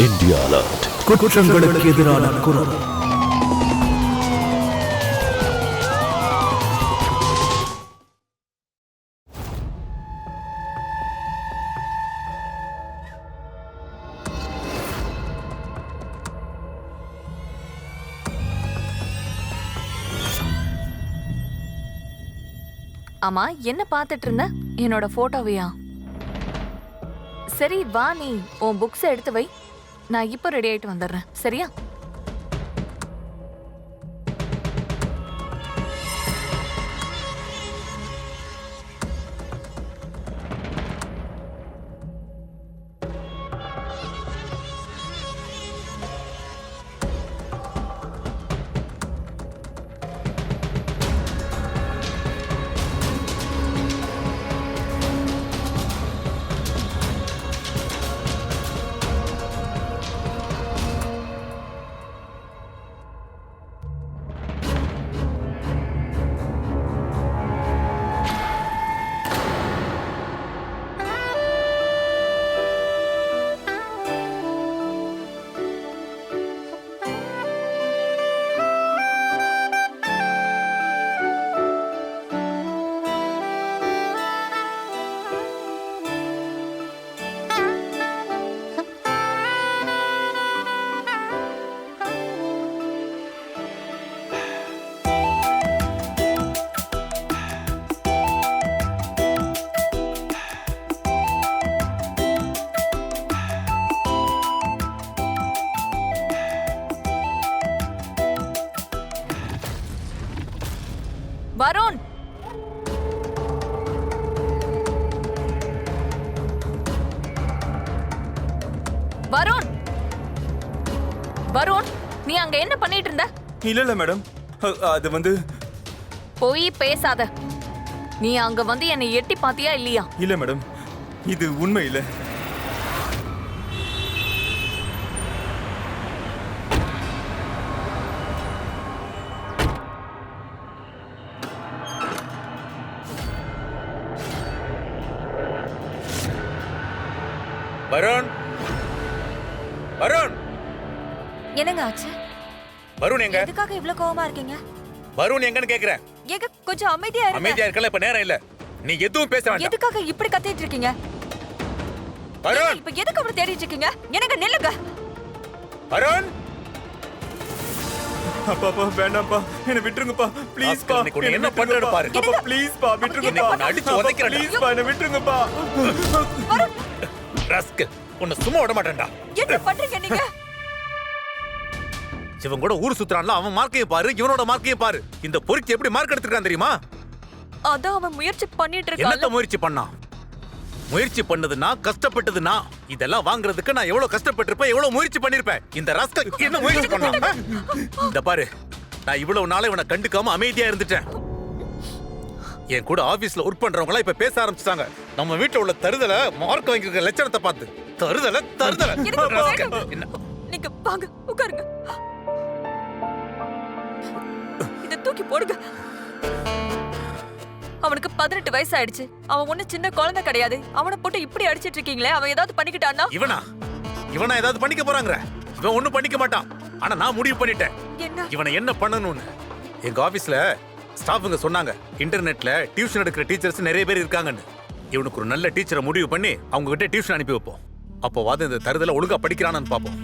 India alert. குற்றங்களுக்கு எதிரான குரல். ஆமா, என்ன பாத்துட்டு இருந்த? என்னோட போட்டோவையா? சரி வா, நீ உன் புக்ஸ் எடுத்து வை. நான் இப்போ ரெடி ஆயிட்டு வந்துடுறேன், சரியா? வருண், வருண், வருண், நீ அங்க என்ன பண்ணிட்டு இருந்த? இல்ல மேடம், அது வந்து போய் பேசாத. நீ அங்க வந்து என்னை எட்டி பாத்தியா இல்லையா? இல்ல மேடம், இது உண்மை இல்ல. வருண், வருண், என்னங்க ஆச்சு? வருண் எங்க? எதுக்காக இவ்ளோ கோவமா இருக்கீங்க? வருண் எங்கன்னு கேக்குறேன். ஏங்க கொஞ்சம் அமைதியா இருங்க. அமைதியா இருக்கல, இப்ப நேரம் இல்ல. நீ எதுவும் பேச வேண்டாம். எதுக்காக இப்படி கத்திட்டு இருக்கீங்க? வருண், இப்ப எதுக்கு அவரை தேடிட்டு இருக்கீங்க? எனக்கு நில்லுங்க. வருண், அப்பா வேண்டாம்ப்பா, என்ன விட்டுருங்கப்பா, ப்ளீஸ் பா. ஆஸ்கர், நீ என்ன பண்றேன்னு பாரு. அப்பா ப்ளீஸ் பா, விட்டுருங்கப்பா. உன்னை அடிச்சு உதைக்கிறேன். ப்ளீஸ் பா, என்ன விட்டுருங்கப்பா. ராஸ்கல், உன்னை சும்மா விட மாட்டேன்டா. என்ன பண்றீங்க நீங்க? இவன் கூட ஊர் சுத்துறான்ல, அவன் மார்க்கையும் பாரு, இவனோட மார்க்கையும் பாரு. இந்த பொறுக்கி எப்படி மார்க் எடுத்துருக்கான் தெரியுமா? அதான் அவன் முயற்சி பண்ணிட்டு என்னத்த இருக்கான். முயற்சி பண்ணான்? முயற்சி பண்ணதுன்னா, கஷ்டப்பட்டதுன்னா, இதெல்லாம் வாங்குறதுக்கு நான் எவ்வளவு கஷ்டப்பட்டிருப்பேன், எவ்வளவு முயற்சி பண்ணிருப்பேன். இந்த ராஸ்கல் என்ன முயற்சி பண்ணான்? இந்த பாரு, நான் இவ்வளவு நாளா இவனை கண்டுக்காம அமைதியா இருந்துட்டேன். என் கூட ஆபீஸ்ல ஒர்க் பண்றவங்க இப்ப பேச ஆரம்பிச்சிட்டாங்க. நம்ம வீட்டுல உள்ள தருதல மார்க் வாங்கிருக்க லட்சணத்தை பார்த்து. தருதல தருதல. என்ன? நீங்க வாங்க உட்காருங்க. இத தூக்கி போடுங்க. அவனுக்கு 18 வயசு ஆயிடுச்சு. அவன் ஒண்ணு சின்ன குழந்தை கிடையாது. அவனை போட்டு இப்படி அடிச்சிட்டு இருக்கீங்களே, அவன் ஏதாவது பண்ணிக்கிட்டான்னா? இவனா ஏதாவது பண்ணிக்க போறாங்கற? இவன் ஒண்ணும் பண்ணிக்க மாட்டான். ஆனா நான் முடிவு பண்ணிட்டேன். என்ன? இவனை என்ன பண்ணணும்னு. எங்க ஆபீஸ்ல ஸ்டாஃப்ங்க சொன்னாங்க, இன்டர்நெட்ல டியூஷன் எடுக்கிற டீச்சர்ஸ் நிறைய பேர் இருக்காங்கன்னு. இவனுக்கு ஒரு நல்ல டீச்சரை முடிவு பண்ணி அவங்க கிட்ட டியூஷன் அனுப்பி வைப்போம். அப்போ வாது இந்த தருதல ஒழுங்கா படிக்கிறான்னு பாப்போம்.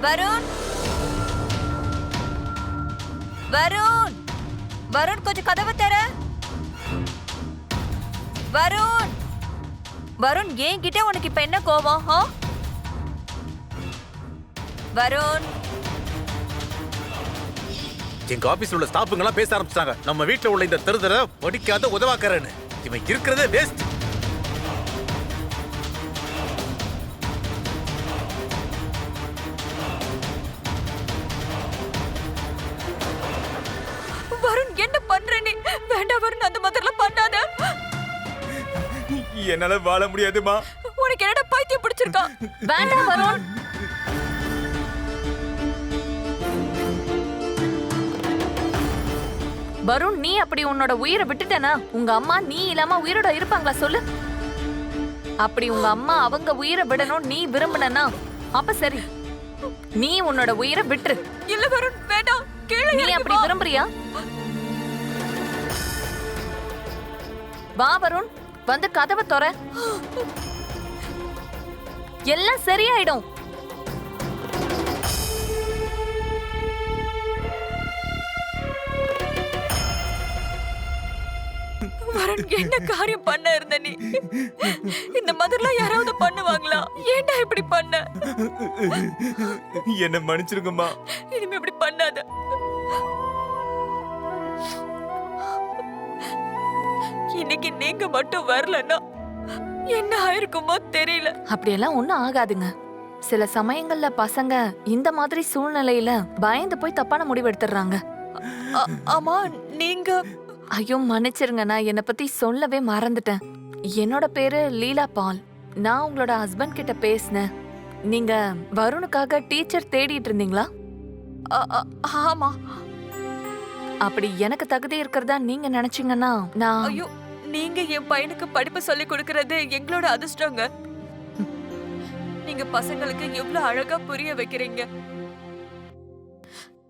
வருண், வருண், வருண் கொஞ்சம் கதவை தர. வருண், வருண் என்கிட்ட உனக்கு இப்ப என்ன கோவம்? வருண், எங்க ஆபீஸ்ல உள்ள ஸ்டாஃப்ங்க எல்லாம் பேச ஆரம்பிச்சாங்க, நம்ம வீட்டுல உள்ள இந்த தருதல படிக்காத உதவாக்கறன்னு. இவன் இருக்கிறதே வேஸ்ட். வருண் என்ன பண்ற நீ? வேண்டாம் வருண், அந்த மாதிரிலாம் பண்ணாத. என்னால வாழ முடியாதுமா. உனக்கு என்னடா பைத்தியம் பிடிச்சிருக்கா? வேண்டாம் வருண். வருண், நீ அப்படி உன்னோட உயிரை விட்டுட்டனா உங்க அம்மா நீ இல்லாம உயிரோட இருப்பாங்களா சொல்லு? அப்படி உங்க அம்மா அவங்க உயிரை விடணும் நீ விரும்பினா அப்ப சரி, நீ உன்னோட உயிரை விட்டுரு. இல்ல வருண், வேண்டாம். கீழே நீ அப்படி விரும்புறியா? வா வருண், வந்து கதவை தொற. எல்லாம் சரியாயிடும். வருண், என்ன காரியம் பண்ண இருந்த நீ? இந்த மாதிரிலாம் யாராவது பண்ணுவாங்களா? ஏன்டா இப்படி பண்ண? என்ன மன்னிச்சிருங்கம்மா. இனிமே இப்படி பண்ணாத. இன்னைக்கு நீங்க மட்டும் வரலன்னா என்ன ஆயிருக்குமோ தெரியல. அப்படியெல்லாம் ஒண்ணும் ஆகாதுங்க. சில சமயங்கள்ல பசங்க இந்த மாதிரி சூழ்நிலையில பயந்து போய் தப்பான முடிவு எடுத்துடுறாங்க. ஆமா, நீங்க ஐயோ மன்னிச்சிருங்க, நான் என்னை பத்தி சொல்லவே மறந்துட்டேன். என்னோட பேரு லீலா பால். நான் உங்களோட ஹஸ்பண்ட் கிட்ட பேசினேன். நீங்க வருணுக்காக டீச்சர் தேடிட்டு இருந்தீங்களா? ஆமா. அப்படி எனக்கு தகுதி இருக்கிறதா நீங்க நினைச்சீங்கன்னா நான் ஐயோ, நீங்க என் பையனுக்கு படிப்பு சொல்லி கொடுக்கறது எங்களோட அதிர்ஷ்டங்க. நீங்க பசங்களுக்கு எவ்வளவு அழகா புரிய வைக்கிறீங்க.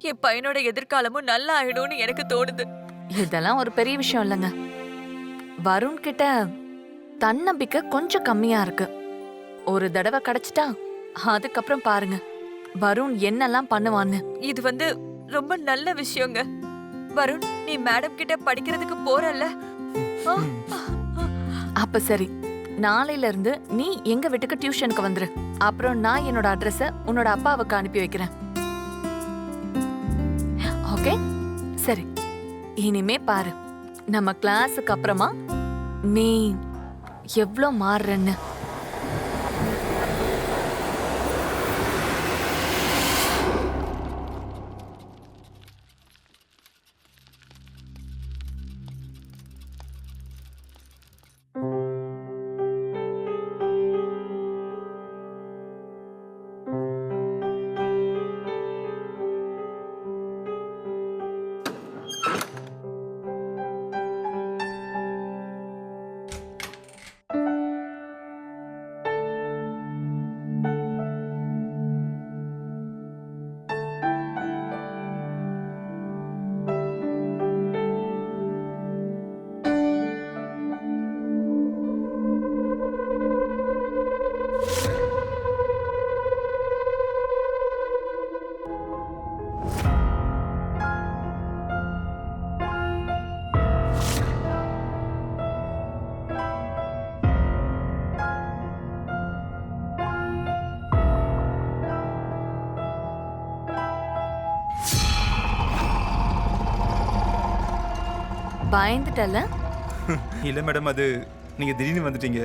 என் பையனோட எதிர்காலமும் நல்லா ஆயிடும்னு எனக்கு தோணுது. இதெல்லாம் ஒரு பெரிய விஷயம் இல்லைங்க. வருண் கிட்ட தன்னம்பிக்கை கொஞ்சம் கம்மியா இருக்கு. ஒரு தடவை கிடைச்சிட்டா அதுக்கப்புறம் பாருங்க வருண் என்னெல்லாம் பண்ணுவான்னு. இது ரொம்ப நல்ல விஷயங்க. வருண், நீ மேடம் கிட்ட படிக்கிறதுக்கு போறல்ல? அப்ப சரி, நாளையில இருந்து நீ எங்க வீட்டுக்கு டியூஷனுக்கு வந்துரு. அப்புறம் நான் என்னோட அட்ரஸ உன்னோட அப்பாவுக்கு அனுப்பி வைக்கிறேன். ஓகே? சரி, இனிமே பாரு, நம்ம கிளாஸுக்கு அப்புறமா நீ எவ்ளோ மாறுறன்னு. பயந்துட்டல? இல்ல மேடம், அது நீங்க திடீர்னு வந்துட்டீங்க.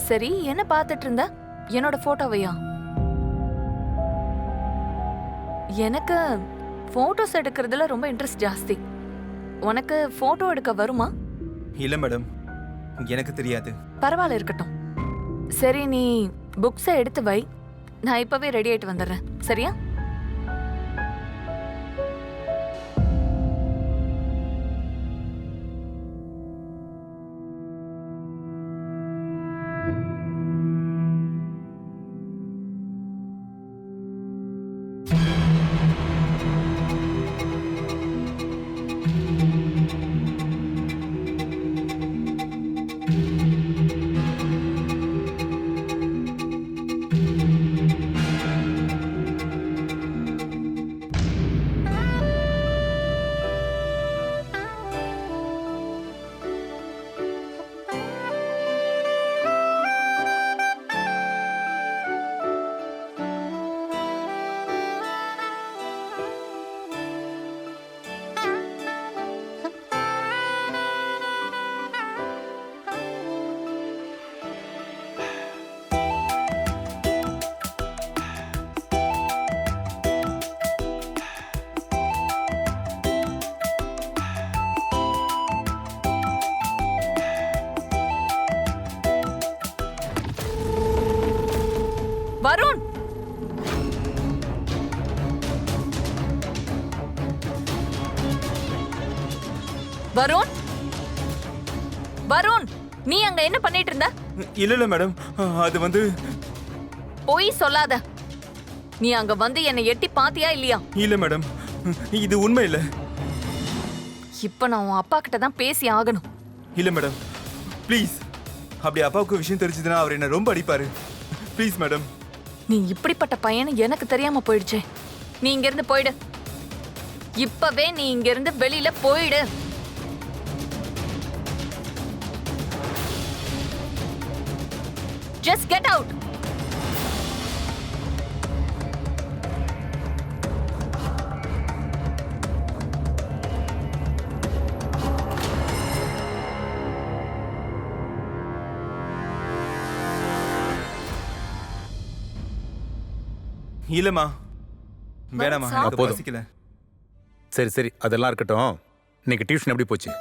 சரி, என்ன பார்த்துட்டு இருந்த? என்னோட போட்டோவையா? எனக்கு போட்டோஸ் எடுக்கிறதுல ரொம்ப இன்ட்ரெஸ்ட் ஜாஸ்தி. உனக்கு போட்டோ எடுக்க வருமா? இல்ல மேடம், எனக்கு தெரியாது. பரவாயில்ல, இருக்கட்டும். சரி, நீ புக்ஸை எடுத்து வை. நான் இப்பவே ரெடி ஆயிட்டு வந்துடுறேன். சரியா? வருண், வருண், நீ அங்க என்ன பண்ணிட்டு இருந்த? இல்ல மேடம், அது வந்து போய் சொல்லாத. நீ அங்க வந்து என்னை எட்டி பாத்தியா இல்லையா? இல்ல மேடம், இது உண்மை இல்ல. இப்ப நான் உன் அப்பா கிட்ட தான் பேசி ஆகணும். இல்ல மேடம், ப்ளீஸ். அப்படி அப்பாவுக்கு விஷயம் தெரிஞ்சதுன்னா அவர் என்ன ரொம்ப அடிப்பாரு. Please madam. நீ இப்படிப்பட்ட பையன் எனக்கு தெரியாம போயிடுச்சே. நீ இங்க இருந்து போயிடு. இப்பவே நீ இங்க இருந்து வெளியில போயிடு. Just get out. இல்லம்மா, வேணாமா, சாப்பிடு. எனக்கு போதும். பசிக்கல. சரி சரி, அதெல்லாம் இருக்கட்டும். இன்னைக்கு டியூஷன் எப்படி போச்சு?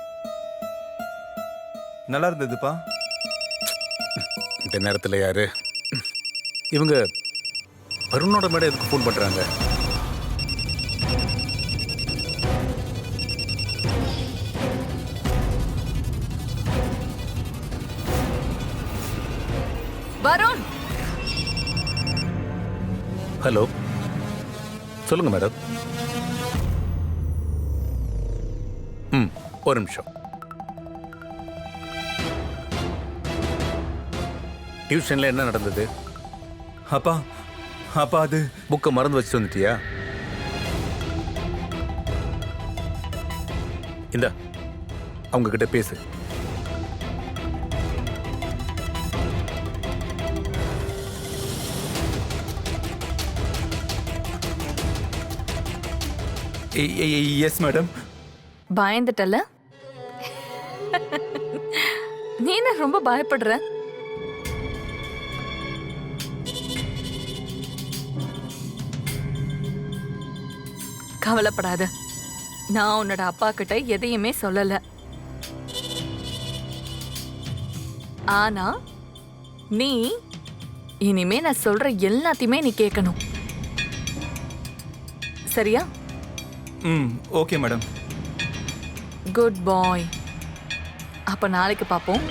நல்லா இருந்ததுப்பா. இந்த நேரத்தில் யாரு இவங்க? வருணோட மேடம் எதுக்கு ஃபோன் பண்றாங்க? வருண், ஹலோ, சொல்லுங்க மேடம். ஒரு நிமிஷம். டியூஷன்ல என்ன நடந்தது? அப்பா, அப்பா அது புக்கை மறந்து வச்சுட்டு வந்துட்டியா? இந்த அவங்க கிட்ட பேசு. Yes madam. பயந்துட்டல? நீ என்ன ரொம்ப பயப்படுற? கவலைப்படாத. நான் உன்னோட அப்பா கிட்ட எதையுமே சொல்லல. ஆனா நீ இனிமே நான் சொல்ற எல்லாத்தையுமே நீ கேட்கணும். சரியா? Okay madam. குட் பாய். அப்ப நாளைக்கு பாப்போம்.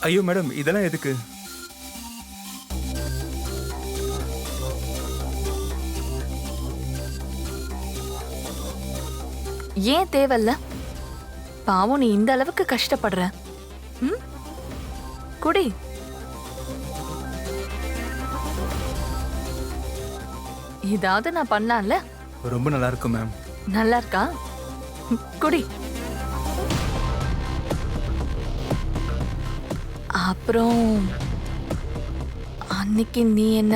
ஐயோ மேடம், இதெல்லாம் எதுக்கு? ஏன் தேவையில்ல? பாவம், நீ இந்த அளவுக்கு கஷ்டப்படுற. குடி. இதாவது நான் பண்ணலாம்ல? ரொம்ப நல்லா இருக்கும் மேம். நல்லா இருக்கா? குடி. அப்புறம் அன்னைக்கு நீ என்ன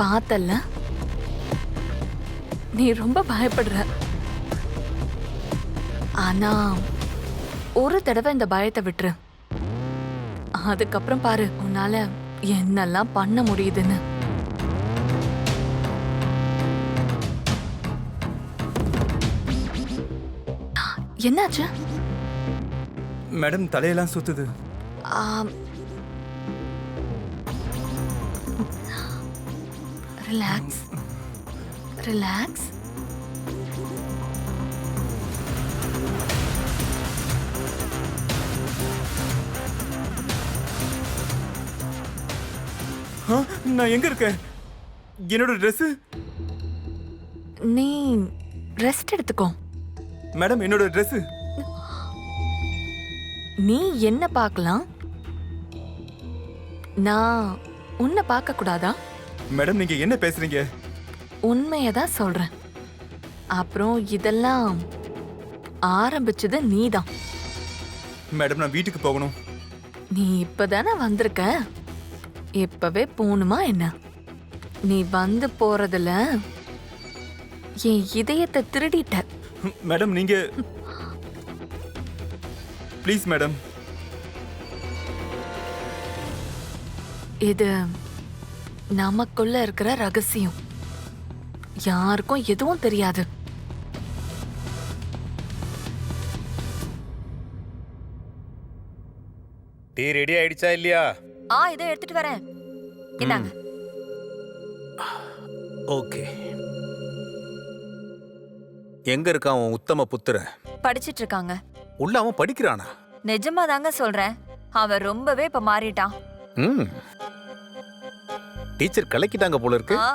பார்த்தல்ல? நீ ரொம்ப பயப்படுற. ஆனா ஒரு தடவை இந்த பயத்தை விட்டுரு. அதுக்கப்புறம் பாரு உன்னால என்னெல்லாம் பண்ண முடியுதுன்னு. என்னாச்சு? மேடம், தலையெல்லாம் சுத்துது. Relax, relax. நான் எங்க இருக்கேன்? என்னோட ட்ரெஸ்? நீ ரெஸ்ட் எடுத்துக்கோ. மேடம், என்னோட ட்ரெஸ்? நீ என்ன பார்க்கலாம், நான் உன்னை பார்க்க கூடாதா? மேடம், நீங்க என்ன பேசுறீங்க? உண்மையதான் சொல்றேன். அப்புறம் இதெல்லாம் ஆரம்பிச்சது நீதான். மேடம், நான் வீட்டுக்கு போகணும். நீ இப்பதானே வந்திருக்க, இப்பவே போணுமா என்ன? நீ வந்து போறதுல என் இதயத்தை திருடிட்ட. மேடம், நீங்க ப்ளீஸ் மேடம். இது நமக்குள்ள இருக்கிற ரகசியம். யாருக்கும் எதுவும் தெரியாது. டீ ரெடி ஆயிடுச்சா இல்லையா? இதோ எடுத்துட்டு வரேன். இந்தாங்க. ஓகே. எங்க இருக்கான் உன் உத்தம புத்திரன்? படிச்சிட்டு இருக்காங்க. உள்ள அவன் படிக்கிறானா? நிஜமா தாங்க சொல்றேன். அவன் ரொம்பவே இப்ப மாறிட்டான். ம். டீச்சர் கலக்கிட்டாங்க போல இருக்கு. ஆ.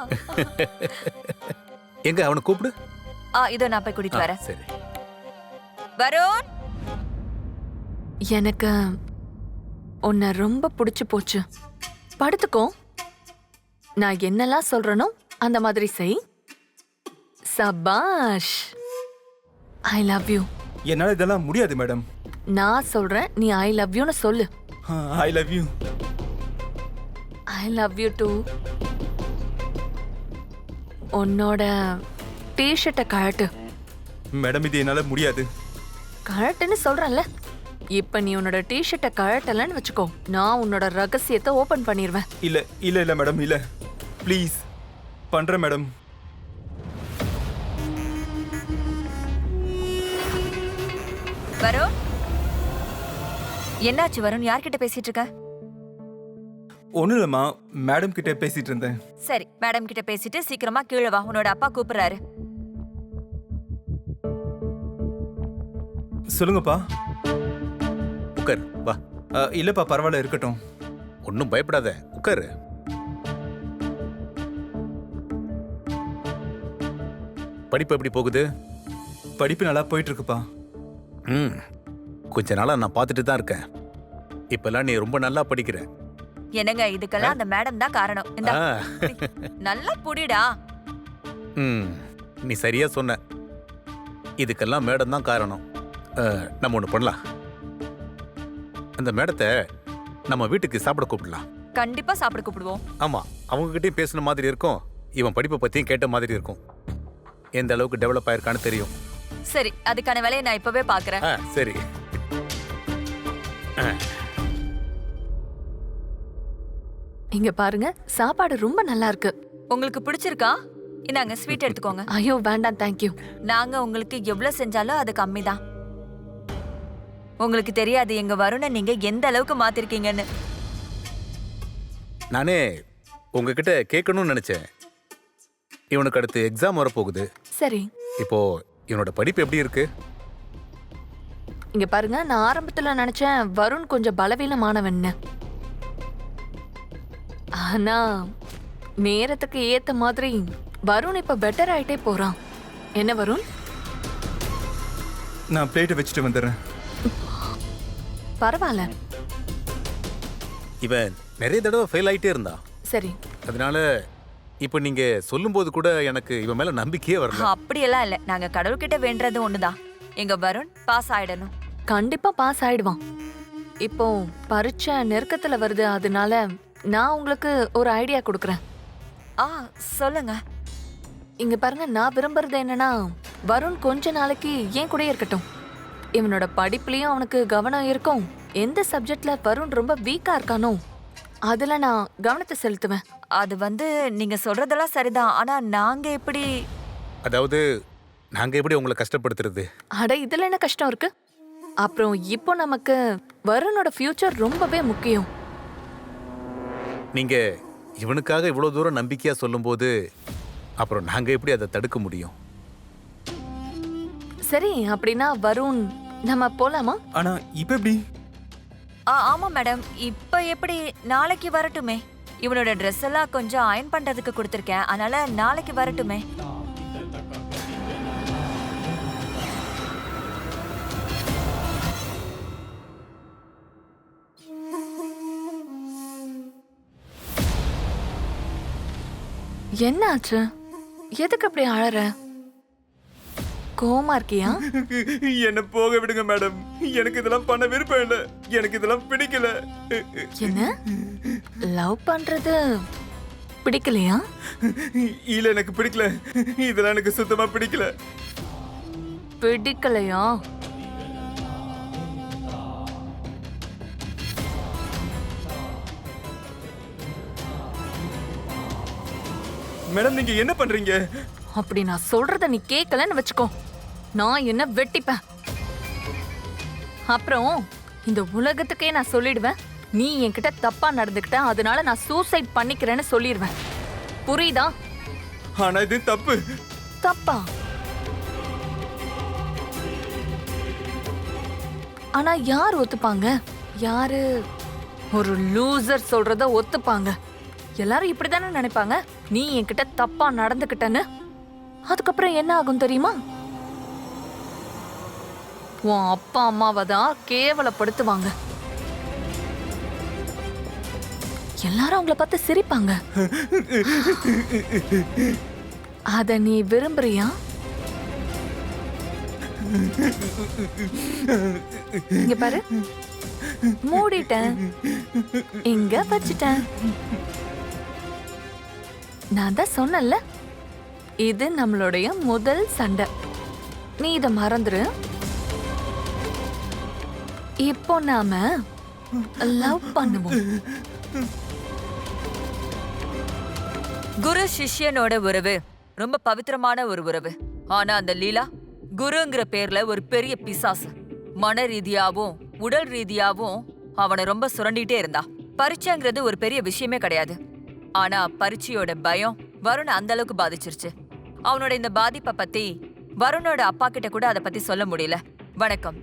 எங்க அவனை கூப்பிடு. இதோ நான் போய் கூட்டிட்டு வரேன். சரி. வருண், எனக்கு உன்னை ரொம்ப பிடிச்சு போச்சு. படுத்துக்கோ. நான் என்னெல்லாம் சொல்றேனோ அந்த மாதிரி செய். சபாஷ். ஐ லவ் யூ. என்னால இதெல்லாம் முடியாது மேடம். நான் சொல்றேன், நீ ஐ லவ் யூன்னு சொல்லு. I love you. I love you too. உன்னோட டிஷர்ட்டை கழட்டு. மேடம் இது என்னால முடியாது. கழட்டுன்னு சொல்றேன்ல. இப்ப நீ உன்னோட டிஷர்ட்டை கழட்டலன்னு வச்சுக்கோ, நான் உன்னோட ரகசியத்தை ஓபன் பண்ணிடுவேன். இல்ல இல்ல இல்ல மேடம், இல்ல ப்ளீஸ். பண்றேன் மேடம். வருண், என்னாச்சு வருண்? யார்கிட்ட பேசிட்டு இருக்க? ஒன்றும் இல்லைம்மா, மேடம் கிட்ட பேசிட்டு இருந்தேன். சரி, மேடம் கிட்ட பேசிட்டு சீக்கிரமா கீழே வா. உன்னோட அப்பா கூப்பிடுறாரு. சொல்லுங்கப்பா. உட்கார் வா. இல்லப்பா பரவாயில்ல, இருக்கட்டும். ஒன்னும் பயப்படாத, உட்காரு. படிப்பு எப்படி போகுது? படிப்பு நல்லா போயிட்டு இருக்குப்பா. ம். கொஞ்ச நாளா நான் பார்த்துட்டு தான் இருக்கேன். இப்பெல்லாம் நீ ரொம்ப நல்லா படிக்கிற. என்னங்க, இதுக்கெல்லாம் அந்த மேடம் தான் காரணம். இந்தா, ஆ. நல்லா புடிடா. ம். நீ சரியா சொன்ன. இதுக்கெல்லாம் மேடம் தான் காரணம். நம்ம ஒண்ணு பண்ணலாம். அந்த மேடத்தை நம்ம வீட்டுக்கு சாப்பிட கூப்பிடலாம். கண்டிப்பா சாப்பிட கூப்பிடுவோம். ஆமா, அவங்க கிட்டயும் பேசின மாதிரி இருக்கும், இவன் படிப்பை பத்தியும் கேட்ட மாதிரி இருக்கும். எந்த அளவுக்கு டெவலப் ஆயிருக்கான்னு தெரியும். சரி, அதுக்கான வேலையை நான் இப்பவே பாக்குறேன். சரி. இங்க பாருங்க, சாப்பாடு ரொம்ப நல்லா இருக்கு. உங்களுக்கு பிடிச்சிருக்கா? இந்தாங்க, ஸ்வீட் எடுத்துக்கோங்க. ஐயோ வேண்டாம், தேங்க்யூ. நாங்க உங்களுக்கு எவ்வளவு செஞ்சாலும் அது கம்மி தான். உங்களுக்கு தெரியாது எங்க வருணை நீங்க எந்த அளவுக்கு மாத்திருக்கீங்கன்னு. நானே உங்ககிட்ட கேட்கணும்னு நினைச்சேன். இவனுக்கு அடுத்து எக்ஸாம் வரப்போகுது. சரி, இப்போ இவனோட படிப்பு எப்படி இருக்கு? இங்க பாருங்க, நான் ஆரம்பத்துல நினைச்சேன் வருண் கொஞ்சம் பலவீனமானவன்னு. ஆனா நேரத்துக்கு ஏத்த மாதிரி வருண் இப்ப பெட்டர் ஆயிட்டே போறான். என்ன வருண்? நான் பிளேட்டை வச்சுட்டு வந்துடுறேன். பரவாயில்ல. இவன் நிறைய தடவை ஃபெயில் ஆயிட்டே இருந்தான். சரி, அதனால இப்போ நீங்க சொல்லும்போது கூட எனக்கு இவன் மேல நம்பிக்கையே வரல. அப்படியெல்லாம் இல்ல. நாங்க கடவுள்கிட்ட வேண்டது ஒண்ணுதான், எங்க வருண் பாஸ் ஆயிடணும். கண்டிப்பா பாஸ் ஆயிடுவான். இப்போ பரீட்சை நெருக்கத்துல வருது, அதனால நான் உங்களுக்கு ஒரு ஐடியா கொடுக்குறேன். சொல்லுங்க. இங்க பாருங்க, நான் விரும்புறது என்னன்னா, வருண் கொஞ்ச நாளைக்கு ஏன் கூட இருக்கட்டும். இவனோட படிப்புலயும் அவனுக்கு கவனம் இருக்கும். எந்த சப்ஜெக்ட்ல வருண் ரொம்ப வீக்கா இருக்கானோ அதுல நான் கவனத்தை செலுத்துவேன். அது நீங்க சொல்றதெல்லாம் சரிதான். ஆனா நாங்க எப்படி? அதாவது நாங்க எப்படி உங்களை கஷ்டப்படுத்துறது? அட, இதுல என்ன கஷ்டம் இருக்கு? அப்புறம் இப்போ நமக்கு வருணோட ஃபியூச்சர் ரொம்பவே முக்கியம். நீங்க இவனுக்காக இவ்வளவு தூரம் நம்பிக்கையா சொல்லும்போது அப்புறம் நாங்க எப்படி அதை தடுக்க முடியும்? சரி, அப்படின்னா வருண் நம்ம போலாமா? ஆனா இப்ப எப்படி? ஆமா மேடம், இப்ப எப்படி? நாளைக்கு வரட்டுமே. இவனோட ட்ரெஸ் எல்லாம் கொஞ்சம் அயன் பண்றதுக்கு கொடுத்துருக்கேன், அதனால நாளைக்கு வரட்டுமே. என்ன ஆச்சு? எதுக்கு அப்படி அழற? கோவமா இருக்கியா? என்ன போக விடுங்க மேடம். எனக்கு இதெல்லாம் பண்ண விருப்பம் இல்லை. எனக்கு இதெல்லாம் பிடிக்கல. என்ன லவ் பண்றது பிடிக்கலையா? இல்ல, எனக்கு பிடிக்கல. இதெல்லாம் எனக்கு சுத்தமா பிடிக்கல. பிடிக்கலையா? மேடம் நீங்க என்ன பண்றீங்க? அப்படி நான் சொல்றத நீ கேட்கலன்னு வச்சுக்கோ, நான் என்ன வெட்டிப்பேன். அப்புறம் இந்த உலகத்துக்கே நான் சொல்லிடுவேன், நீ என்கிட்ட தப்பா நடந்துக்கிட்ட, அதனால நான் சூசைட் பண்ணிக்கிறேன்னு சொல்லிடுவேன். புரியுதா? ஆனா இது தப்பு. தப்பா? ஆனா யார் ஒத்துப்பாங்க? யாரு ஒரு லூசர் சொல்றத ஒத்துப்பாங்க? எல்லாரும் இப்படிதானே நினைப்பாங்க. நீ என்கிட்ட தப்பா நடந்துக்கிட்டன்னு அதுக்கப்புறம் என்ன ஆகும் தெரியுமா? உன் அப்பா அம்மாவை தான் கேவலப்படுத்துவாங்க. எல்லாரும் அவங்கள பார்த்து சிரிப்பாங்க. அத நீ விரும்புறியா? இங்க பாரு, மூடிட்டேன், இங்க வச்சிட்டேன். நான் தான் சொன்னல, இது நம்மளுடைய முதல் சண்டை. நீ இத மறந்துரு. இப்போ நாம லவ் பண்ணுவோம். குரு சிஷ்யனோட உறவு ரொம்ப பவித்திரமான ஒரு உறவு. ஆனா அந்த லீலா குருங்கிற பேர்ல ஒரு பெரிய பிசாசு. மன ரீதியாவும் உடல் ரீதியாவும் அவனை ரொம்ப சுரண்டிட்டே இருந்தா. பரீட்சைங்கிறது ஒரு பெரிய விஷயமே கிடையாது. ஆனா பரீட்சையோட பயம் வருண் அந்த அளவுக்கு பாதிச்சிருச்சு. அவனோட இந்த பாதிப்பை பத்தி வருணோட அப்பா கிட்ட கூட அதை பத்தி சொல்ல முடியல. வணக்கம்,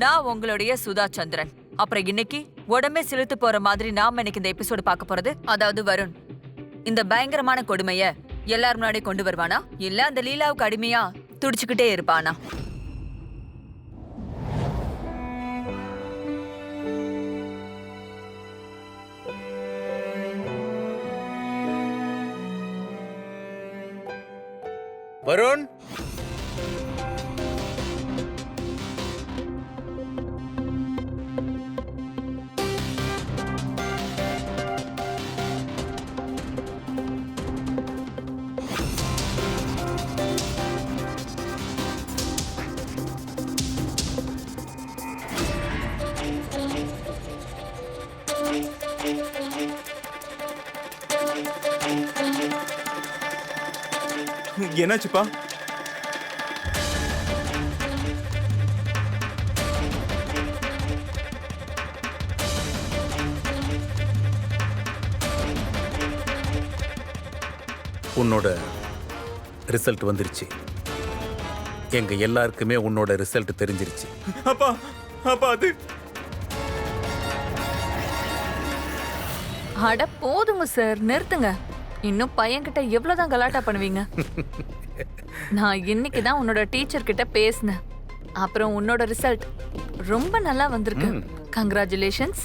நான் உங்களுடைய சுதா சந்திரன். அப்புறம் இன்னைக்கு உடம்பே சிலுத்து போற மாதிரி நாம இன்னைக்கு இந்த எபிசோடு பார்க்க போறது. அதாவது வருண் இந்த பயங்கரமான கொடுமைய எல்லாரும் முன்னாடி கொண்டு வருவானா, இல்ல அந்த லீலாவுக்கு அடிமையா துடிச்சுக்கிட்டே இருப்பானா? வருண், என்னாச்சுப்பா? உன்னோட ரிசல்ட் வந்துருச்சு. எங்க எல்லாருக்குமே உன்னோட ரிசல்ட் தெரிஞ்சிருச்சு. அப்பா, அப்பா அது அட போதுங்க சார், நிறுத்துங்க. இன்னும் பையன்கிட்ட எவ்வளவுதான் கலாட்டா பண்ணுவீங்க? நான் இன்னைக்கு தான் உன்னோட டீச்சர் கிட்ட பேசினேன். அப்புறம் உன்னோட ரிசல்ட் ரொம்ப நல்லா வந்திருக்கு. கங்க்ராச்சுலேஷன்ஸ்.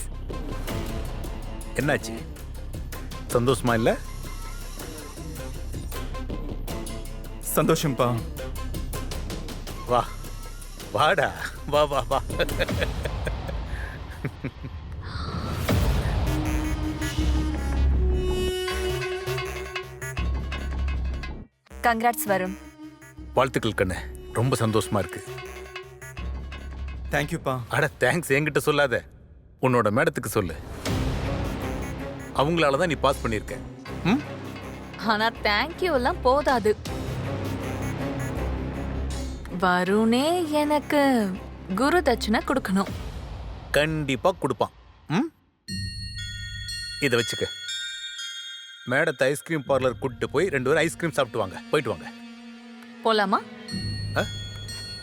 என்னாச்சு, சந்தோஷமா இல்ல? சந்தோஷம்ப்பா. வா வாடா, வா வா வா. கங்க்ராட்ஸ் வருண். வாழ்த்துக்கள் கண்ணு, ரொம்ப சந்தோஷமா இருக்கு. தேங்க்யூப்பா. அட தேங்க்ஸ் என்கிட்ட சொல்லாத, உன்னோட மேடத்துக்கு சொல்லு. அவங்களால தான் நீ பாஸ் பண்ணிருக்க. ம்? ஆனா தேங்க்யூ எல்லாம் போதாது. வருணே எனக்கு குரு தட்சணை கொடுக்கணும். கண்டிப்பா கொடுப்பான். ம்? இதை வச்சுக்க. மேடத்தை ஐஸ்கிரீம் பார்லர் கூட்டிட்டு போய் 2 பேரும் ஐஸ்கிரீம் சாப்பிட்டு வாங்க. போயிட்டு வாங்க. போலாமா?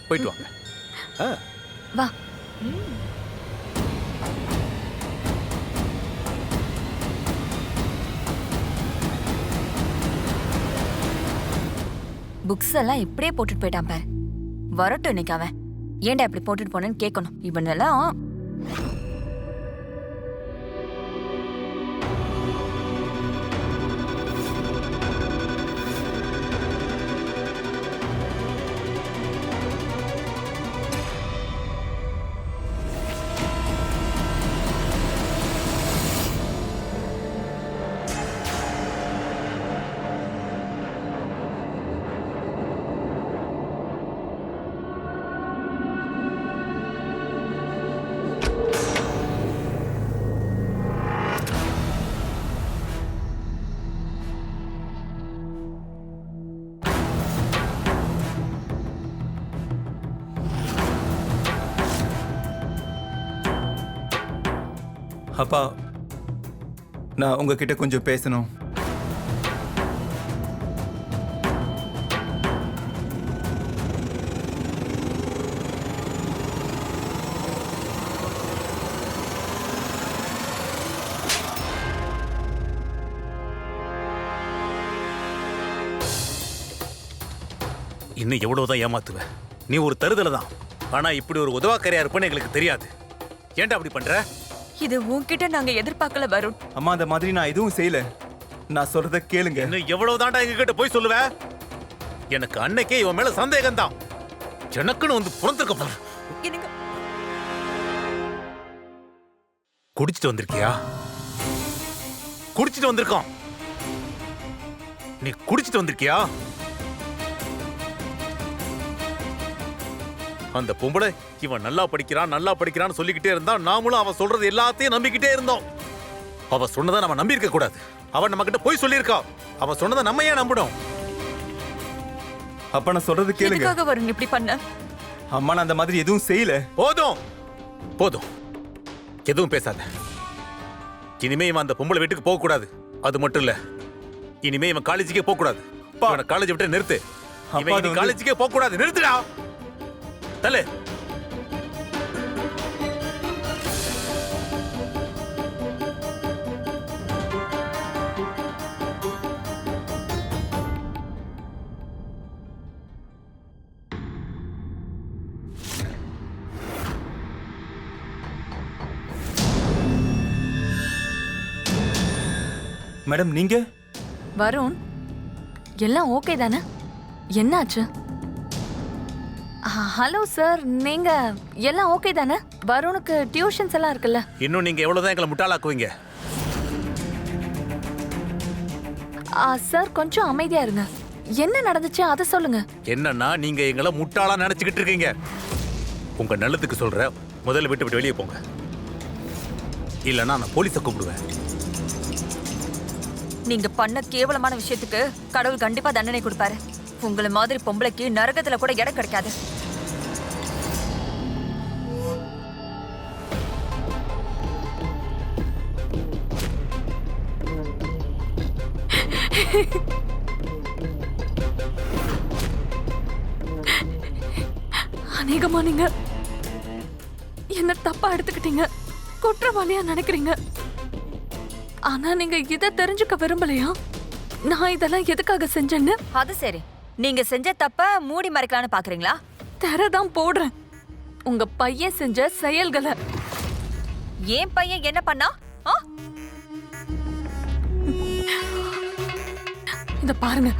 போயிட்டு வாங்க. வா. புக்ஸ் எல்லாம் இப்படியே போட்டுட்டு போயிட்டான் பாரு. வரட்டும் இன்னைக்கு அவன். ஏன்டா இப்படி போட்டுட்டு போனேன்னு கேட்கணும். இவனெல்லாம் அப்பா, நான் உங்ககிட்ட கொஞ்சம் பேசணும். இன்னும் எவ்வளவுதான் ஏமாத்துவ? நீ ஒரு தருதல தான். ஆனா இப்படி ஒரு உதவாக்கரையா இருப்பேன்னு எங்களுக்கு தெரியாது. ஏன்டா அப்படி பண்ற? இது உன்கிட்ட நாங்க எதிர்பார்க்கல வருண். அம்மா, அந்த மாதிரி நான் எதுவும் செய்யல. நான் சொல்றத கேளுங்க. இன்னும் எவ்வளவுதான்டா எங்க கிட்ட போய் சொல்லுவ? எனக்கு அன்னைக்கே இவன் மேல சந்தேகம் தான். எனக்குன்னு வந்து புறந்திருக்க பாரு. எனக்கு குடிச்சிட்டு வந்திருக்கியா? குடிச்சிட்டு வந்திருக்கான். நீ குடிச்சிட்டு வந்திருக்கியா? அந்த பொம்பளை இவன் நல்லா படிக்கிறான் நல்லா படிக்கிறான்னு சொல்லிக்கிட்டே இருந்தா நாமளும் அவன் சொல்றது எல்லாத்தையும் நம்பிக்கிட்டே இருந்தோம். அவ சொன்னதை நம்ம நம்பி இருக்க கூடாது. அவன் நம்ம கிட்ட போய் சொல்லியிருக்கா. அவன் சொன்னதை நம்ம ஏன் நம்பணும்? அப்பா, நான் சொல்றது கேளுங்க. எதுக்காக வருண் இப்படி பண்ண? அம்மா, நான் அந்த மாதிரி எதுவும் செய்யல. போதும் போதும், எதுவும் பேசாத. இனிமே இவன் அந்த பொம்பளை வீட்டுக்கு போக கூடாது. அது மட்டும் இல்ல, இனிமே இவன் காலேஜுக்கே போக கூடாது. காலேஜ் விட்டு நிறுத்து. இவன் காலேஜுக்கே போக கூடாது. நிறுத்துடா. தலே. மேடம், நீங்க? வருண், எல்லாம் ஓகே தானே? என்னாச்சு? ஹலோ சார், நீங்க எல்லாம் ஓகே தானே? வருணுக்கு டியூஷன்ஸ் எல்லாம் இருக்குல்ல? இன்னும் நீங்க எவ்வளவுதான் எங்களை முட்டாளாக்குவீங்க? சார், கொஞ்சம் அமைதியா இருங்க. என்ன நடந்துச்சு அதை சொல்லுங்க. என்னன்னா, நீங்க எங்களை முட்டாளா நினைச்சுக்கிட்டு இருக்கீங்க. உங்க நல்லதுக்கு சொல்ற, முதல்ல விட்டு வெளியே போங்க. இல்லைன்னா நான் போலீஸை கூப்பிடுவேன். நீங்க பண்ண கேவலமான விஷயத்துக்கு கடவுள் கண்டிப்பா தண்டனை கொடுப்பாரு. உங்களை மாதிரி பொம்பளைக்கு நரகத்துல கூட இடம் கிடைக்காது. அநேகமா நீங்க என்ன தப்பா எடுத்துக்கிட்டீங்க, குற்றவாளியா நினைக்கிறீங்க. ஆனா நீங்க இதை தெரிஞ்சுக்க விரும்பலையா? நான் இதெல்லாம் எதுக்காக செஞ்சேன்னு? அது சரி, நீங்க செஞ்ச தப்ப மூடி மறைக்கலாம்னு பாக்குறீங்களா? தரதான் போடுறேன் உங்க பையன் செஞ்ச செயல்களை. ஏன் பையன் என்ன பண்ணா? இத பாருங்க.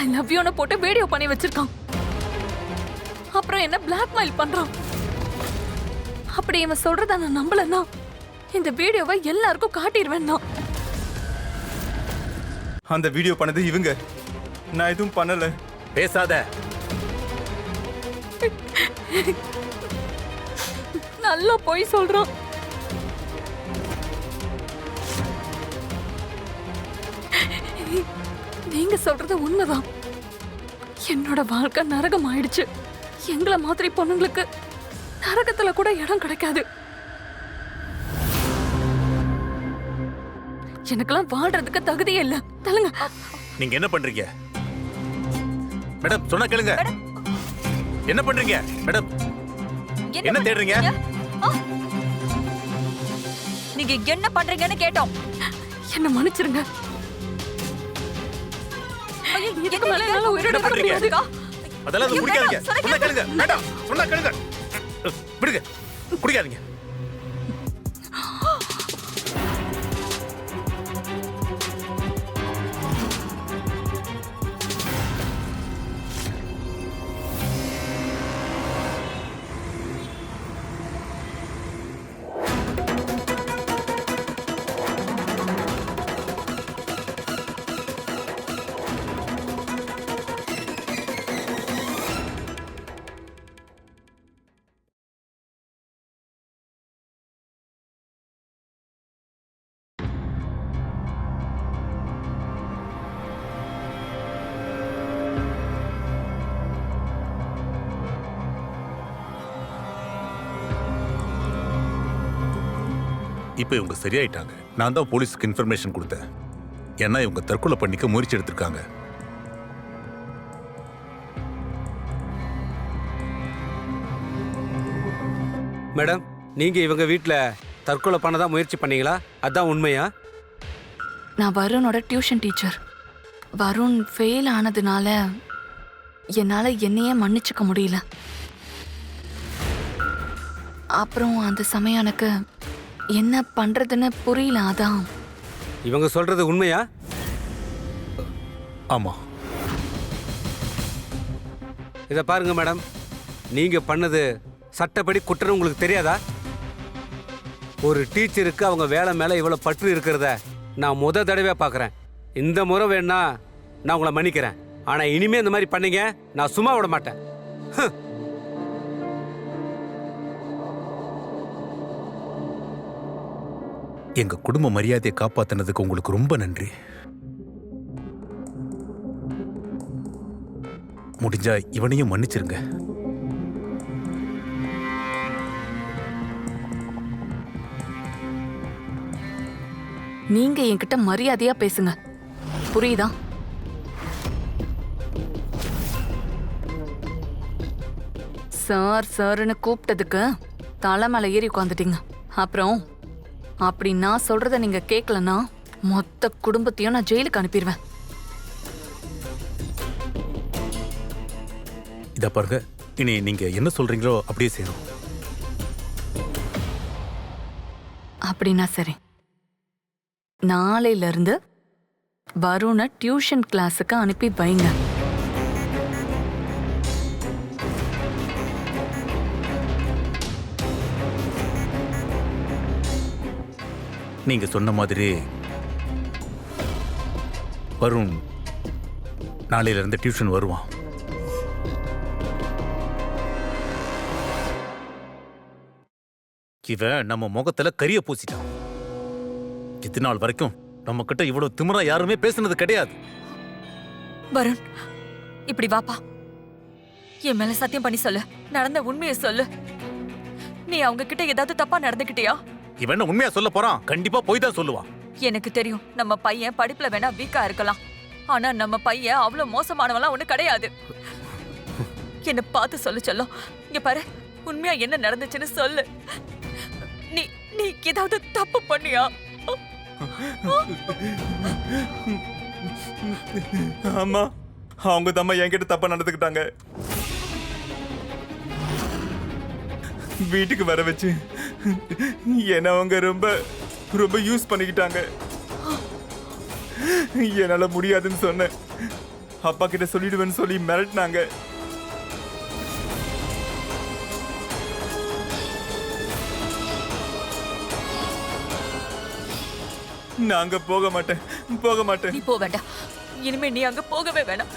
ஐ லவ் யூன்னு போட்டு வீடியோ பண்ணி வச்சிருக்கான். அப்புறம் என்ன பிளாக்மெயில் பண்றான். அப்படி இவன் சொல்றத நான் நம்பலன்னா இந்த வீடியோவை எல்லாருக்கும் காட்டிடுவேன். அந்த வீடியோ பண்ணது இவங்க. நான் எதுவும் பண்ணல. பேசாத. நல்லா போய் சொல்றான். நீங்க சொல்றது உண்மைதான். என்னோட வாழ்க்கை நரகம் ஆயிடுச்சு. எங்களை மாதிரி பொண்ணுங்களுக்கு நரகத்துல கூட இடம் கிடைக்காது. எனக்கெல்லாம் வாழ்றதுக்கு தகுதியே இல்ல. தள்ளுங்க. நீங்க என்ன பண்றீங்க மேடம்? சொன்னா கேளுங்க. என்ன பண்றீங்க மேடம்? என்ன தேடுறீங்க? நீங்க என்ன பண்றீங்கன்னு கேட்டோம். என்ன மன்னிச்சிருங்க. இதுக்கு மேல என்னால உயிரோட இருக்க முடியாது. அதெல்லாம் குடிக்காதீங்க. சொன்னா கேளுங்க மேடம். சொன்னா கேளுங்க. விடுங்க. குடிக்காதீங்க. இப்போ இவங்க சரியாயிட்டாங்க. நான் தான் போலீஸ்க்கு இன்ஃபர்மேஷன் கொடுத்தேன். ஏன்னா இவங்க தற்கொலை பண்ணிக்க முயற்சி எடுத்திருக்காங்க. மேடம், நீங்க இவங்க வீட்ல தற்கொலை பண்ண தான் முயற்சி பண்ணீங்களா? அதான் உண்மையா? நான் வருணோட டியூஷன் டீச்சர். வருண் ஃபெயில் ஆனதுனால என்னால என்னையே மன்னிச்சுக்க முடியல. அப்புறம் அந்த சமயம் எனக்கு என்ன பண்றதுன்னு புரியல. அதான். இவங்க சொல்றது உண்மையா? ஆமா. இதை பாருங்க மேடம், நீங்க பண்ணது சட்டப்படி குற்றம் உங்களுக்கு தெரியாதா? ஒரு டீச்சருக்கு அவங்க வேலை மேல இவ்வளவு பற்று இருக்கிறத நான் தடவையா பார்க்குறேன். இந்த முறை வேணா நான் உங்களை மன்னிக்கிறேன். ஆனா இனிமே இந்த மாதிரி பண்ணீங்க நான் சும்மா விட மாட்டேன். எங்க குடும்ப மரியாதையை காப்பாத்தினதுக்கு உங்களுக்கு ரொம்ப நன்றி. முடிஞ்சா இவனையும் மன்னிச்சிருங்க. நீங்க என்கிட்ட மரியாதையா பேசுங்க, புரியுதா? சார் சார்னு கூப்பிட்டதுக்கு தலை மேல ஏறி உட்காந்துட்டீங்க. அப்புறம் அப்படி நான் சொல்றத நீங்க கேட்கலன்னா மொத்த குடும்பத்தையும் நான் ஜெயிலுக்கு அனுப்பிடுவேன். இத பாருங்க, இனி நீங்க என்ன சொல்றீங்களோ அப்படியே செய்யணும். அப்படின்னா சரி. நாளையில இருந்து வருண டியூஷன் கிளாஸுக்கு அனுப்பி வைங்க. நீங்க சொன்ன மாதிரி வருண் நாளையில இருந்து டியூஷன் வருவான். இவன் நம்ம முகத்துல கரிய பூசிட்டான். இது நாள் வரைக்கும் நம்ம கிட்ட இவ்வளவு திமிரா யாருமே பேசுனது கிடையாது. வருண், இப்படி வாப்பா. என் மேல சத்தியம் பண்ணி சொல்லு, நடந்த உண்மையை சொல்லு. நீ அவங்க கிட்ட ஏதாவது தப்பா நடந்துக்கிட்டியா? இவன் என்ன உண்மையா சொல்ல போறான்? கண்டிப்பா போய் தான் சொல்லுவான். எனக்கு தெரியும், நம்ம பையன் படிப்புல வேணா வீக்கா இருக்கலாம், ஆனா நம்ம பையன் அவ்வளவு மோசமானவெல்லாம் ஒண்ணு கிடையாது. என்ன பார்த்து சொல்லு சொல்லும். இங்க பாரு, உண்மையா என்ன நடந்துச்சுன்னு சொல்லு. நீ நீ ஏதாவது தப்பு பண்ணியா? ஆமா, அவங்க தம்மா என்கிட்ட தப்பா நடந்துக்கிட்டாங்க. வீட்டுக்கு வர வச்சு என்ன அவங்க ரொம்ப ரொம்ப யூஸ் பண்ணிக்கிட்டாங்க. என்னால முடியாதுன்னு சொன்னேன். அப்பா கிட்ட சொல்லிடுவேன்னு சொல்லி மிரட்டினாங்க. நான் அங்க போக மாட்டேன். நீ போக வேண்டாம். இனிமே நீ அங்க போகவே வேணாம்.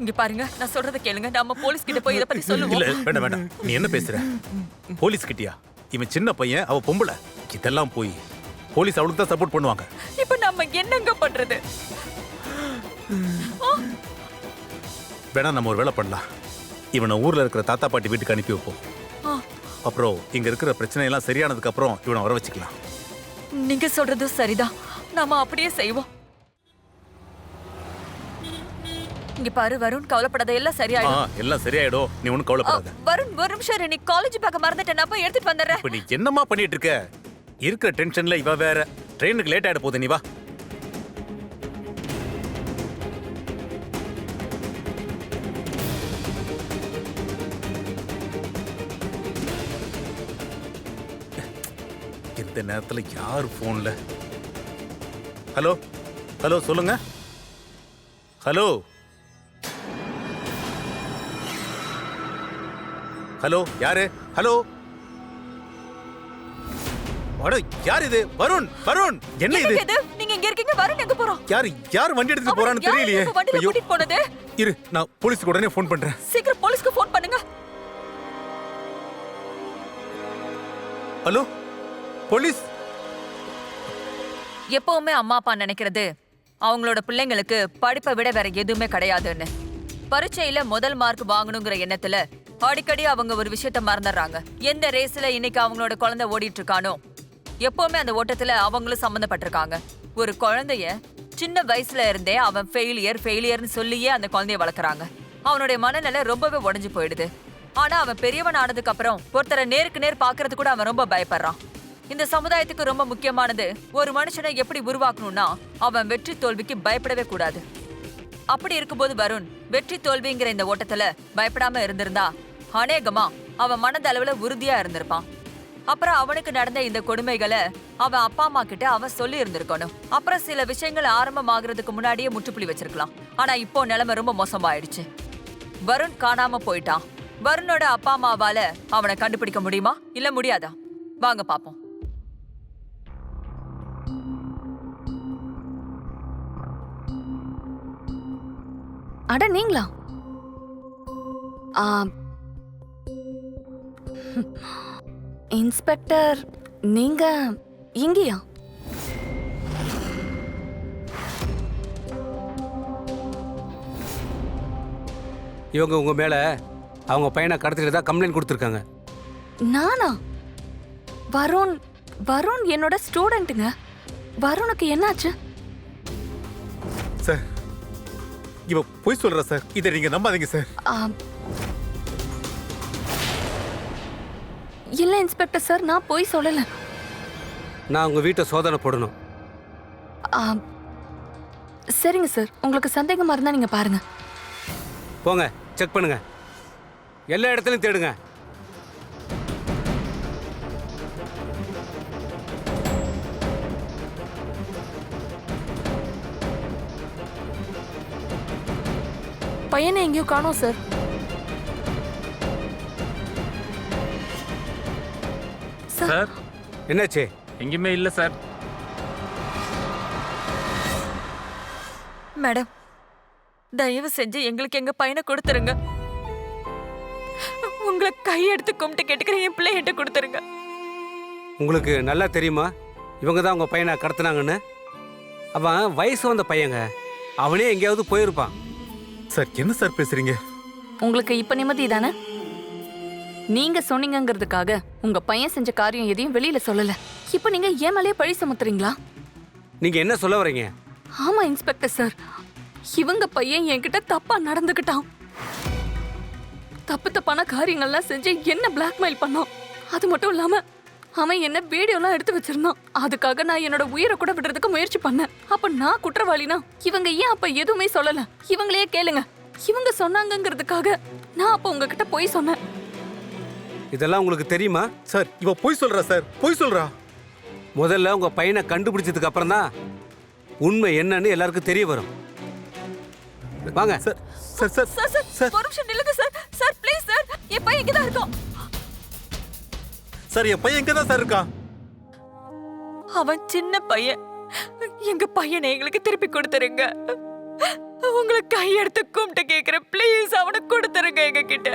இங்க பாருங்க, நான் சொல்றத கேளுங்க. நம்ம போலீஸ் கிட்ட போய் இத பத்தி சொல்லுவோம். இல்ல, வேண்டாம் வேண்டாம். நீ என்ன பேசுற? போலீஸ் கிட்டியா? இவன் சின்ன பையன், அவ பொம்பளை. இதெல்லாம் போய் போலீஸ் அவளுக்கு தான் சப்போர்ட் பண்ணுவாங்க. இப்ப நம்ம என்னங்க பண்றது? வேணா நம்ம ஒரு வேலை பண்ணலாம். இவனை ஊர்ல இருக்கிற தாத்தா பாட்டி வீட்டுக்கு அனுப்பி வைப்போம். அப்புறம் இங்க இருக்கிற பிரச்சனை எல்லாம் சரியானதுக்கு அப்புறம் இவனை வர வச்சுக்கலாம். நீங்க சொல்றது சரிதான், நாம அப்படியே செய்வோம். இங்க பாரு வருண், கவலைப்படாத, எல்லாம் சரியாயிடும். எல்லாம் சரியாயிடும், நீ ஒன்னும் கவலைப்படாத. வருண், ஒரு நிமிஷம், நீ காலேஜ் பேக்க மறந்துட்டேன், நான் போய் எடுத்துட்டு வந்துடுறேன். இப்ப நீ என்னமா பண்ணிட்டு இருக்க? இருக்கிற டென்ஷன்ல இவ வேற. ட்ரெயினுக்கு லேட் ஆயிட போகுது, நீ வா. இந்த நேரத்துல யார் போன்ல? ஹலோ ஹலோ, சொல்லுங்க. ஹலோ ஹலோ, யாரு? ஹலோ, யார் இது? வருண், வருண், என்ன இது? நீங்க இங்க இருக்கீங்க, வருண் எங்க போறோம்? யார் வண்டி எடுத்து போறான்னு தெரியலையே. வண்டியில கூட்டிட்டு போனது? இரு, நான் போலீஸ்க்கு உடனே ஃபோன் பண்றேன். சீக்கிரம் போலீஸ்க்கு ஃபோன் பண்ணுங்க. Hello, police. எப்பவுமே அம்மா அப்பா நினைக்கிறது அவங்களோட பிள்ளைங்களுக்கு படிப்பை விட வேற எதுவுமே கிடையாதுன்னு. பரீட்சையில முதல் மார்க் வாங்கணுங்கிற எண்ணத்துல அடிக்கடி அவங்க ஒரு விஷயத்த மறந்துடுறாங்க. எந்த ரேஸ்ல இன்னைக்கு அவங்களோட குழந்தை ஓடிட்டு இருக்கானோ எப்பவுமே அந்த ஓட்டத்துல அவங்களும் சம்மந்தப்பட்டிருக்காங்க. ஒரு குழந்தைய சின்ன வயசுல இருந்தே அவன் ஃபெயிலியர்னு சொல்லியே அந்த குழந்தைய வளர்க்குறாங்க. அவனுடைய மனநிலை ரொம்பவே உடைஞ்சு போயிடுது. ஆனா அவன் பெரியவன் ஆனதுக்கு அப்புறம் ஒருத்தரை நேருக்கு நேர் பாக்குறது கூட அவன் ரொம்ப பயப்படுறான். இந்த சமுதாயத்துக்கு ரொம்ப முக்கியமானது ஒரு மனுஷனை எப்படி உருவாக்கணும்னா அவன் வெற்றி தோல்விக்கு பயப்படவே கூடாது. அப்படி இருக்கும்போது வருண் வெற்றி தோல்விங்கிற இந்த ஓட்டத்துல பயப்படாம இருந்திருந்தா அநேகமா அவன் மனதளவுல உறுதியா இருந்திருப்பான். அப்புறம் அவனுக்கு நடந்த இந்த கொடுமைகளை அவன் அப்பா அம்மா கிட்ட அவன் சொல்லி இருந்திருக்கணும். அப்புறம் சில விஷயங்கள் ஆரம்பமாகறதுக்கு முன்னாடியே முற்றுப்புள்ளி வச்சிருக்கலாம். ஆனா இப்போ நிலைமை ரொம்ப மோசமாயிடுச்சு. வருண் காணாம போயிட்டான். வருணோட அப்பா அம்மாவால அவனை கண்டுபிடிக்க முடியுமா இல்ல முடியாதா? வாங்க பாப்போம். அட நீங்களா? இன்ஸ்பெக்டர் நீங்க இங்கயா? இவங்க உங்க மேல அவங்க பையனை கடத்திட்டு தான் கம்ப்ளைண்ட் கொடுத்துருக்காங்க. நானா? வருண் வருண் என்னோட ஸ்டூடெண்ட்டுங்க. வருணுக்கு என்னாச்சு? சார் இவ போய் சொல்றா சார். இதை நீங்க நம்பாதீங்க சார். இல்ல இன்ஸ்பெக்டர் சார், நான் போய் சொல்லல. நான் உங்க வீட்டை சோதனை போடணும். சரிங்க சார், உங்களுக்கு சந்தேகமா இருந்தா நீங்க பாருங்க. போங்க, செக் பண்ணுங்க, எல்லா இடத்துலையும் தேடுங்க. பையனை எங்கேயோ காணோம் சார். சார் என்னாச்சு? எங்கேயுமே இல்லை சார். மேடம், தயவு செஞ்சு எங்களுக்கு எங்க பையனை கொடுத்துருங்க. உங்களை கையெடுத்து கும்பிட்டு கேட்டுக்கிறேன், என் பிள்ளைகிட்ட கொடுத்துருங்க. உங்களுக்கு நல்லா தெரியுமா இவங்க தான் உங்க பையனை கடத்தினாங்கன்னு? அவன் வயசு வந்த பையங்க, அவனே எங்கேயாவது போயிருப்பான். சார் என்ன சார் பேசுறீங்க? உங்களுக்கு இப்ப நிம்மதி தானே? நீங்க சொன்னீங்கிறதுக்காக உங்க பையன் செஞ்ச காரியம் எதையும் வெளியில சொல்லல. இப்ப நீங்க ஏன் மேலேயே பழி சுமத்துறீங்களா? நீங்க என்ன சொல்ல வரீங்க? ஆமா இன்ஸ்பெக்டர் சார், இவங்க பையன் என்கிட்ட தப்பா நடந்துக்கிட்டான். தப்பான காரியங்கள்லாம் செஞ்சு என்ன பிளாக்மெயில் பண்ணான். அது மட்டும் இல்லாம அவன் என்ன வீடியோலாம் எடுத்து வச்சிருந்தான். அதுக்காக நான் என்னோட உயிரை கூட விடுறதுக்கு முயற்சி பண்ணேன். அப்ப நான் குற்றவாளினா இவங்க ஏன் அப்ப எதுவுமே சொல்லல? இவங்களே கேளுங்க. இவங்க சொன்னாங்கிறதுக்காக நான் அப்ப உங்ககிட்ட போய் சொன்னேன். இதெல்லாம் உங்களுக்கு தெரியுமா? சார் இவ போய் சொல்றா சார், போய் சொல்றா. முதல்ல உங்க பையனை கண்டுபிடிச்சதுக்கு அப்புறம் தான் உண்மை என்னன்னு எல்லாருக்கும் தெரிய வரும். வாங்க. Sir sir sir sir sir sir ஒரு நிமிஷம் நில்லுங்க சார். சார் ப்ளீஸ் சார், என் பையன் இங்கதான் இருக்கான். சார் என் பையன் எங்கதான் சார் இருக்கான்? அவன் சின்ன பையன். எங்க பையனை எங்களுக்கு திருப்பி கொடுத்துருங்க. உங்களை கையெடுத்து கும்பிட்டு கேக்குறேன், ப்ளீஸ் அவனை கொடுத்துருங்க எங்க கிட்ட.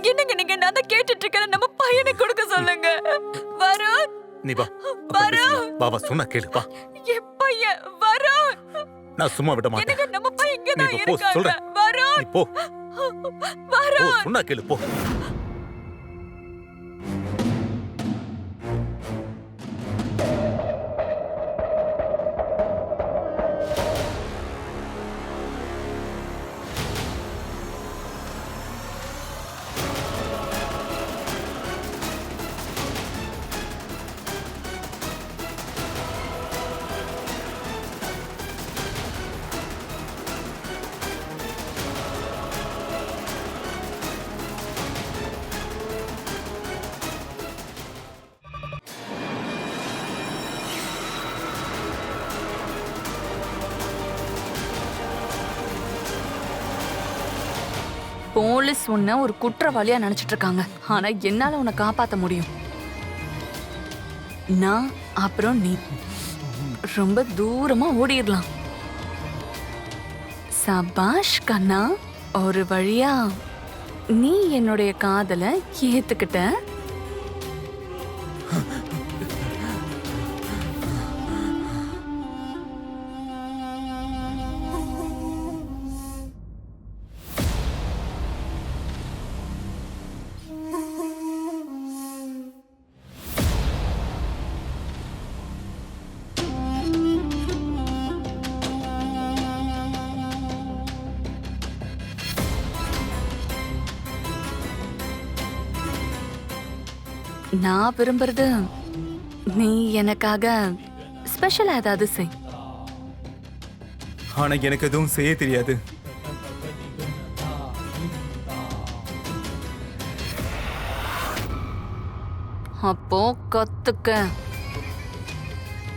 என்னங்க நீங்க நான் தான் கேட்டுட்டு இருக்கேன், நம்ம பையனை கொடுக்க சொல்லுங்க. வருண், நீ வா. வருண், வா வா, சொன்னா கேளு வா. என் பையன் வருண். நான் சும்மா விட மாட்டேன். என்னங்க நம்ம பையன் இங்கதான் நீ போ, இருக்காங்க. சொல்றேன். வருண், நீ போ. போ, வருண். சொன்னா கேளு போ. போலீஸ் உன்னை ஒரு குற்றவாளியா நினைச்சிட்டு இருக்காங்க. ஆனா என்னால உன்னை காப்பாத்த முடியும். நான் அப்புறம் நீ ரொம்ப தூரமா ஓடிடலாம். சபாஷ் கண்ணா, ஒரு வழியா நீ என்னுடைய காதலை ஏத்துக்கிட்ட. நான் விரும்புறது நீ எனக்காக ஸ்பெஷலா ஏதாவது செய். ஆனா எனக்கு எதுவும் செய்ய தெரியாது. அப்போ கத்துக்க.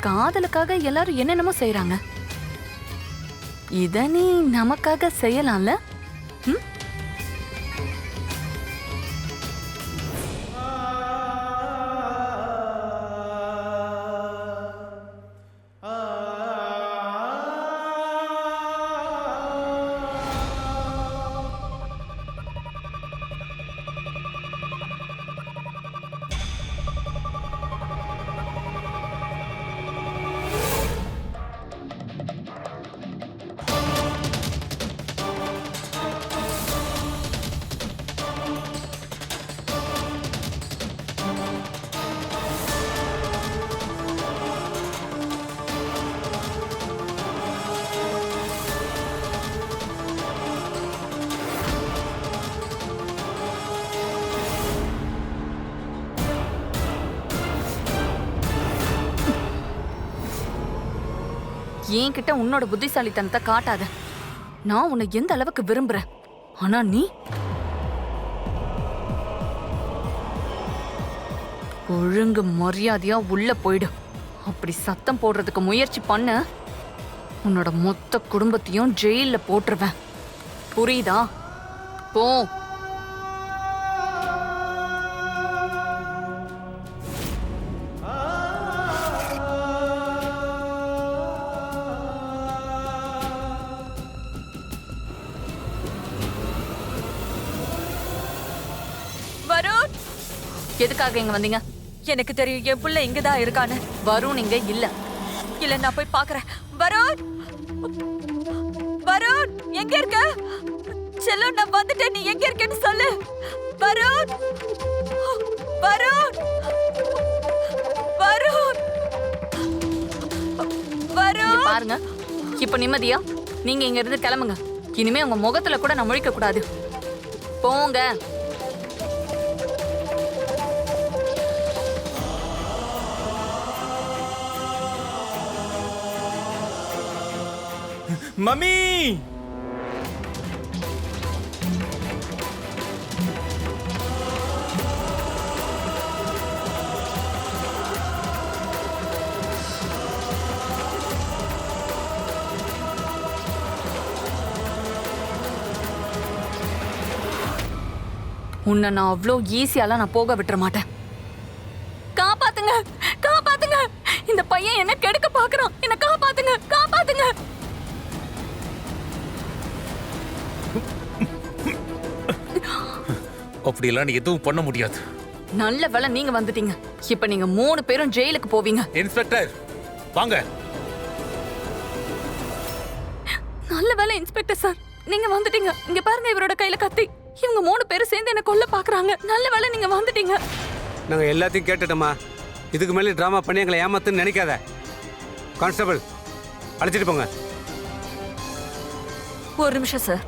காதலுக்காக எல்லாரும் என்னென்னமோ செய்யறாங்க. இத நீ நமக்காக செய்யலாம்ல? ம்? என்கிட்ட உன்னோட புத்திசாலித்தனத்தை காட்டாத. நான் உன்னை எந்த அளவுக்கு விரும்புறேன். ஆனா நீ ஒழுங்கு மரியாதையா உள்ள போயிடு. அப்படி சத்தம் போடுறதுக்கு முயற்சி பண்ண உன்னோட மொத்த குடும்பத்தையும் ஜெயில போட்டுருவேன். புரியுதா? போ. வருண், எதுக்காக இங்க வந்தீங்க? எனக்கு தெரியும் என் புள்ள இங்கதான் இருக்கான்னு. வருண் இங்க இல்ல. இல்ல, நான் போய் பாக்குறேன். வருண், வருண், எங்க இருக்க? செல்லம், நான் வந்துட்டேன். நீ எங்க இருக்கேன்னு சொல்லு. வருண், வருண், வருண், இங்க வருண். பாருங்க, இப்ப நிம்மதியா நீங்க இங்க இருந்து கிளம்புங்க. இனிமே உங்க முகத்துல கூட நான் முழிக்க கூடாது. போங்க. மம்மி! உன்னை நான் அவ்வளோ ஈஸியாலாம் நான் போக விட்டுற மாட்டேன். காப்பாத்துங்க, காப்பாத்துங்க. இந்த பையன் என்ன கெடுக்க பாக்குறான். என்ன காப்பாத்துங்க, காப்பாத்துங்க. அப்படியெல்லாம் நீ எதுவும் பண்ண முடியாது. நல்ல வேளை நீங்க வந்துட்டீங்க. இப்ப நீங்க 3 பேரும் ஜெயிலுக்கு போவீங்க. இன்ஸ்பெக்டர், வாங்க. நல்ல வேளை இன்ஸ்பெக்டர் சார், நீங்க வந்துட்டீங்க. இங்க பாருங்க, இவரோட கையில கத்தி. இவங்க 3 பேரும் சேர்ந்து என்ன கொல்ல பாக்குறாங்க. நல்ல வேளை நீங்க வந்துட்டீங்க. நாங்க எல்லாத்தையும் கேட்டுட்டோமா. இதுக்கு மேலே டிராமா பண்ணி எங்களை ஏமாத்துன்னு நினைக்காத. கான்ஸ்டபிள், அழைச்சிட்டு போங்க. ஒரு நிமிஷம் சார்.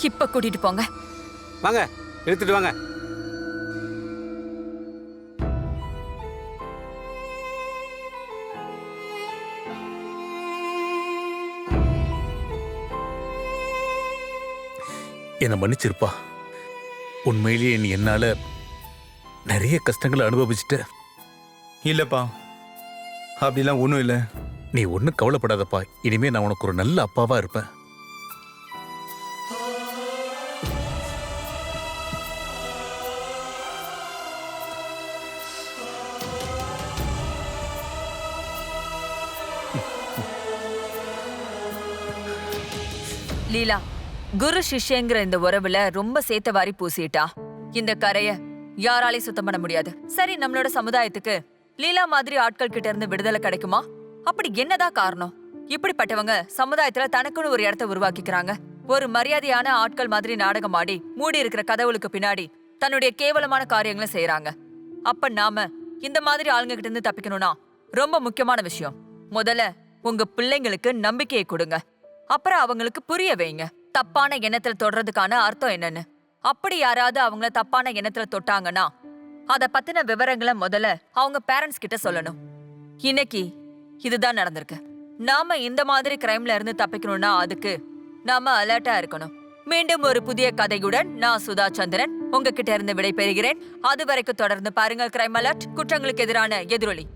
இப்ப கூட்டிட்டு போங்க. வாங்க, எடுத்துட்டு வாங்க. என்னை மன்னிச்சிருப்பா. உண்மையிலேயே நீ என்னால நிறைய கஷ்டங்களை அனுபவிச்சுட்ட. இல்லப்பா, அப்படிலாம் ஒன்றும் இல்லை. நீ ஒன்றும் கவலைப்படாதப்பா. இனிமே நான் உனக்கு ஒரு நல்ல அப்பாவா இருப்பேன். லீலா, குரு சிஷ்யங்கிற இந்த உறவுல ரொம்ப சேத்த வாரி பூசிட்டா. இந்த கரைய யாராலையும் சுத்தம் பண்ண முடியாது. சரி, நம்மளோட சமுதாயத்துக்கு லீலா மாதிரி ஆட்கள் கிட்ட இருந்து விடுதலை கிடைக்குமா? அப்படி என்னதான் காரணம்? இப்படிப்பட்டவங்க சமுதாயத்துல தனக்குன்னு ஒரு இடத்த உருவாக்கிக்கிறாங்க. ஒரு மரியாதையான ஆட்கள் மாதிரி நாடகம் ஆடி மூடி இருக்கிற கதவுளுக்கு பின்னாடி தன்னுடைய கேவலமான காரியங்களை செய்யறாங்க. அப்ப நாம இந்த மாதிரி ஆளுங்க கிட்ட இருந்து தப்பிக்கணும்னா ரொம்ப முக்கியமான விஷயம். முதல்ல உங்க பிள்ளைங்களுக்கு நம்பிக்கையை கொடுங்க. அப்புறம் அவங்களுக்கு புரிய வைங்க தப்பான எண்ணத்துல தொடுறதுக்கான அர்த்தம் என்னன்னு. அப்படி யாராவது அவங்கள தப்பான எண்ணத்துல தொட்டாங்கன்னா அத பத்தின விவரங்களை முதல்ல அவங்க பேரண்ட்ஸ் கிட்ட சொல்லணும். இன்னைக்கு இதுதான் நடந்திருக்கு. நாம இந்த மாதிரி கிரைம்ல இருந்து தப்பிக்கணும்னா அதுக்கு நாம அலர்ட்டா இருக்கணும். மீண்டும் ஒரு புதிய கதையுடன் நான் சுதா சந்திரன் உங்ககிட்ட இருந்து விடை பெறுகிறேன். அது வரைக்கும் தொடர்ந்து பாருங்கள் கிரைம் அலர்ட், குற்றங்களுக்கு எதிரான எதிரொலி.